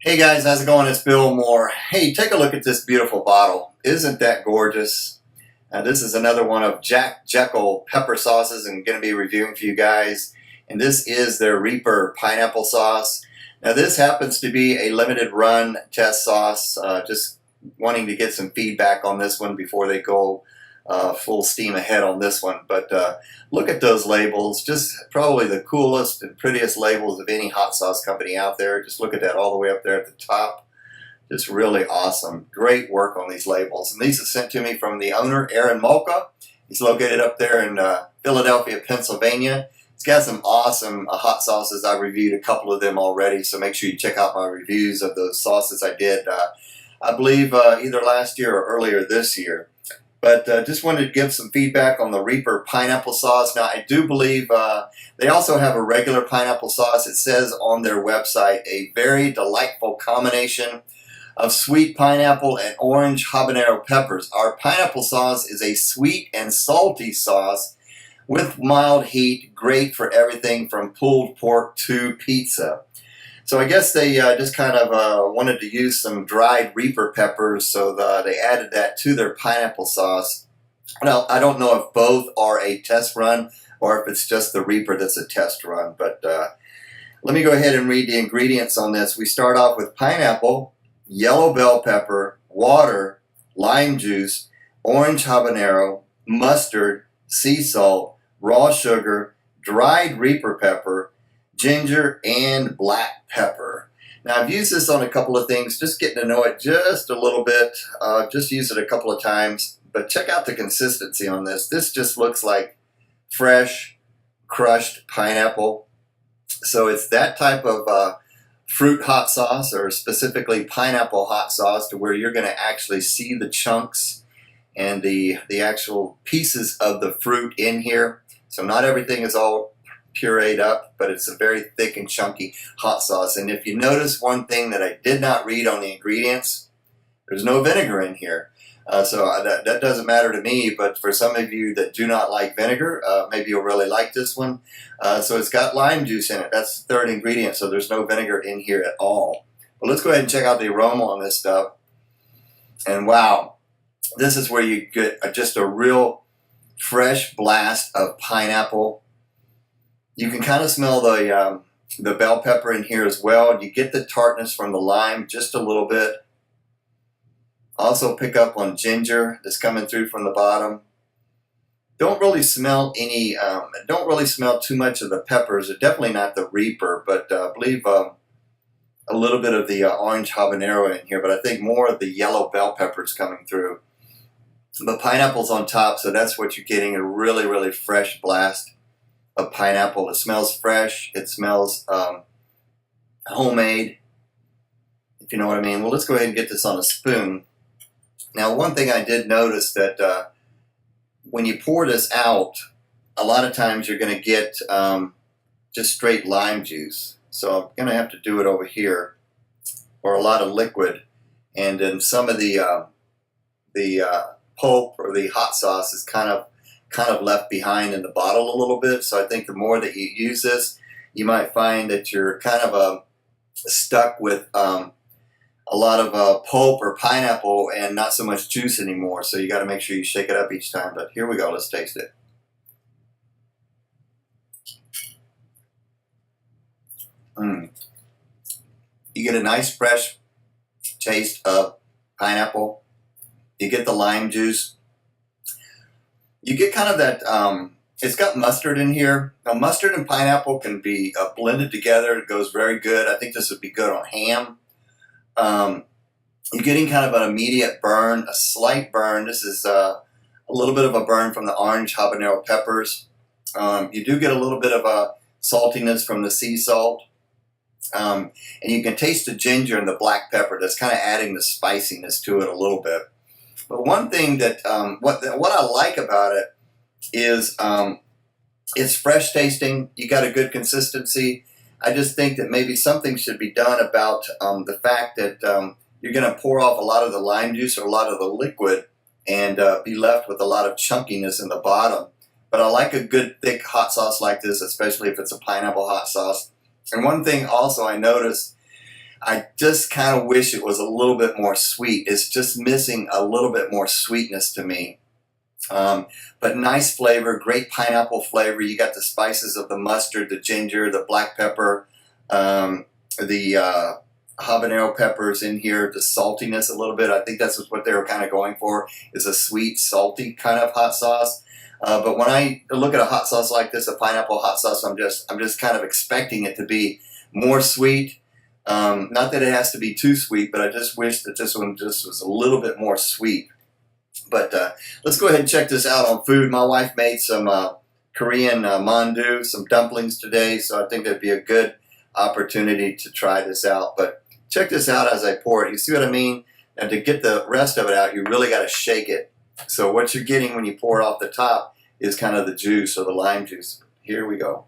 Hey guys, how's it going? It's Bill Moore. Hey, take a look at this beautiful bottle. Isn't that gorgeous? This is another one of Jak Jeckel pepper sauces I'm going to be reviewing for you guys. And this is their Reaper pineapple sauce. Now this happens to be a limited run test sauce. Just wanting to get some feedback on this one before they go full steam ahead on this one. But look at those labels. Just probably the coolest and prettiest labels of any hot sauce company out there. Just look at that all the way up there at the top. Just really awesome. Great work on these labels. And these are sent to me from the owner, Aaron Molka. He's located up there in Philadelphia, Pennsylvania. He's got some awesome hot sauces. I reviewed a couple of them already, so make sure you check out my reviews of those sauces I did, I believe, either last year or earlier this year. But just wanted to give some feedback on the Reaper pineapple sauce. Now, I do believe they also have a regular pineapple sauce. It says on their website, a very delightful combination of sweet pineapple and orange habanero peppers. Our pineapple sauce is a sweet and salty sauce with mild heat, great for everything from pulled pork to pizza. So I guess they just kind of wanted to use some dried Reaper peppers, so they added that to their pineapple sauce. Now, I don't know if both are a test run or if it's just the Reaper that's a test run, but let me go ahead and read the ingredients on this. We start off with pineapple, yellow bell pepper, water, lime juice, orange habanero, mustard, sea salt, raw sugar, dried Reaper pepper, ginger, and black pepper. Now, I've used this on a couple of things, just getting to know it just a little bit. Just used it a couple of times, but check out the consistency on this. This just looks like fresh, crushed pineapple. So it's that type of fruit hot sauce, or specifically pineapple hot sauce, to where you're going to actually see the chunks and the actual pieces of the fruit in here. So not everything is all pureed up, but it's a very thick and chunky hot sauce. And if you notice one thing that I did not read on the ingredients, there's no vinegar in here. So that doesn't matter to me, but for some of you that do not like vinegar, maybe you'll really like this one. So it's got lime juice in it. That's the third ingredient, so there's no vinegar in here at all. But let's go ahead and check out the aroma on this stuff. And wow, this is where you get just a real fresh blast of pineapple. You can kind of smell the bell pepper in here as well. You get the tartness from the lime just a little bit. Also pick up on ginger that's coming through from the bottom. Don't really smell any. Don't really smell too much of the peppers. Definitely not the Reaper, but I believe a little bit of the orange habanero in here. But I think more of the yellow bell peppers coming through. The pineapple's on top, so that's what you're getting, a really, really fresh blast of pineapple. It smells fresh. It smells homemade, if you know what I mean. Well, let's go ahead and get this on a spoon. Now, one thing I did notice that when you pour this out, a lot of times you're going to get just straight lime juice. So I'm going to have to do it over here, or a lot of liquid, and then some of the pulp or the hot sauce is kind of left behind in the bottle a little bit. So I think the more that you use this, you might find that you're kind of stuck with a lot of pulp or pineapple and not so much juice anymore. So you got to make sure you shake it up each time. But here we go. Let's taste it. You get a nice fresh taste of pineapple. You get the lime juice. You get kind of that, it's got mustard in here. Now, mustard and pineapple can be blended together. It goes very good. I think this would be good on ham. You're getting kind of an immediate burn, a slight burn. This is a little bit of a burn from the orange habanero peppers. You do get a little bit of a saltiness from the sea salt. And you can taste the ginger and the black pepper. That's kind of adding the spiciness to it a little bit. But one thing that what I like about it is it's fresh tasting. You got a good consistency. I just think that maybe something should be done about the fact that you're going to pour off a lot of the lime juice or a lot of the liquid and be left with a lot of chunkiness in the bottom. But I like a good thick hot sauce like this, especially if it's a pineapple hot sauce. And one thing also I noticed I just kind of wish it was a little bit more sweet. It's just missing a little bit more sweetness to me. But nice flavor, great pineapple flavor. You got the spices of the mustard, the ginger, the black pepper, the habanero peppers in here, the saltiness a little bit. I think that's what they were kind of going for, is a sweet, salty kind of hot sauce. But when I look at a hot sauce like this, a pineapple hot sauce, I'm just kind of expecting it to be more sweet. Not that it has to be too sweet, but I just wish that this one just was a little bit more sweet. But let's go ahead and check this out on food. My wife made some Korean mandu, some dumplings today, so I think that'd be a good opportunity to try this out. But check this out as I pour it. You see what I mean? And to get the rest of it out, you really got to shake it. So what you're getting when you pour it off the top is kind of the juice, or the lime juice. Here we go.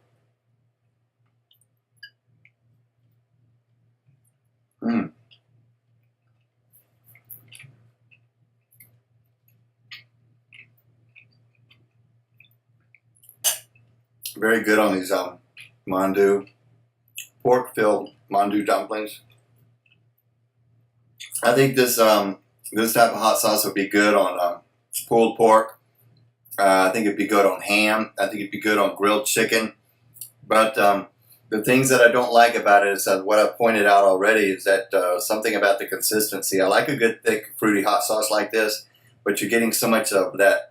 Very good on these mandu, pork-filled mandu dumplings. I think this this type of hot sauce would be good on pulled pork. I think it'd be good on ham. I think it'd be good on grilled chicken. But the things that I don't like about it is that what I've pointed out already is that something about the consistency. I like a good thick fruity hot sauce like this, but you're getting so much of that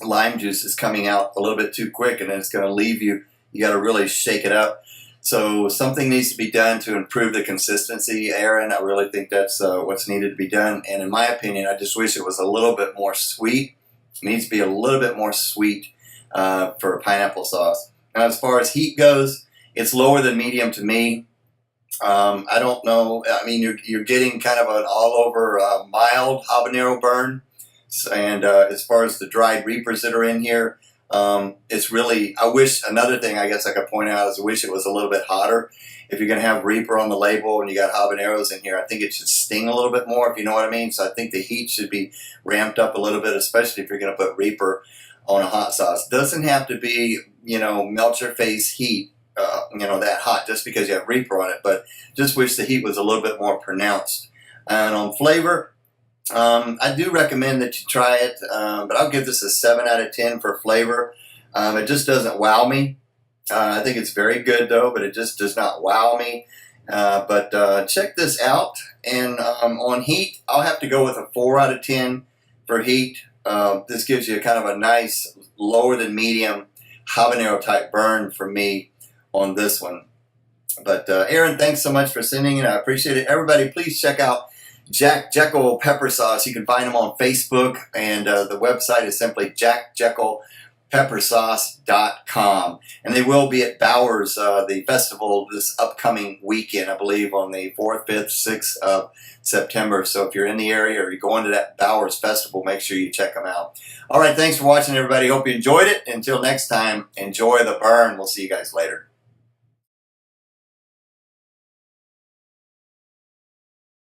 lime juice is coming out a little bit too quick, and then it's going to leave you. You got to really shake it up. So something needs to be done to improve the consistency, Aaron. I really think that's what's needed to be done. And in my opinion, I just wish it was a little bit more sweet. It needs to be a little bit more sweet for a pineapple sauce. Now, as far as heat goes, it's lower than medium to me. I don't know. I mean, you're getting kind of an all-over mild habanero burn. And as far as the dried reapers that are in here, it's really, I wish, another thing I guess I could point out is I wish it was a little bit hotter. If you're going to have reaper on the label and you got habaneros in here, I think it should sting a little bit more, if you know what I mean. So I think the heat should be ramped up a little bit, especially if you're going to put reaper on a hot sauce. Doesn't have to be, you know, melt your face heat, you know, that hot just because you have reaper on it, but just wish the heat was a little bit more pronounced. And on flavor, I do recommend that you try it, but I'll give this a 7 out of 10 for flavor. It just doesn't wow me. I think it's very good though, but it just does not wow me. But check this out. And on heat, I'll have to go with a 4 out of 10 for heat. This gives you kind of a nice lower than medium habanero type burn for me on this one. But Aaron, thanks so much for sending it. I appreciate it. Everybody, please check out Jak Jeckel pepper sauce. You can find them on Facebook, and the website is simply jakjeckelpeppersauce.com. And they will be at Bowers, the festival this upcoming weekend, I believe on the 4th, 5th, 6th of September. So if you're in the area or you're going to that Bowers festival, make sure you check them out. All right, thanks for watching, everybody. Hope you enjoyed it. Until next time, enjoy the burn. We'll see you guys later.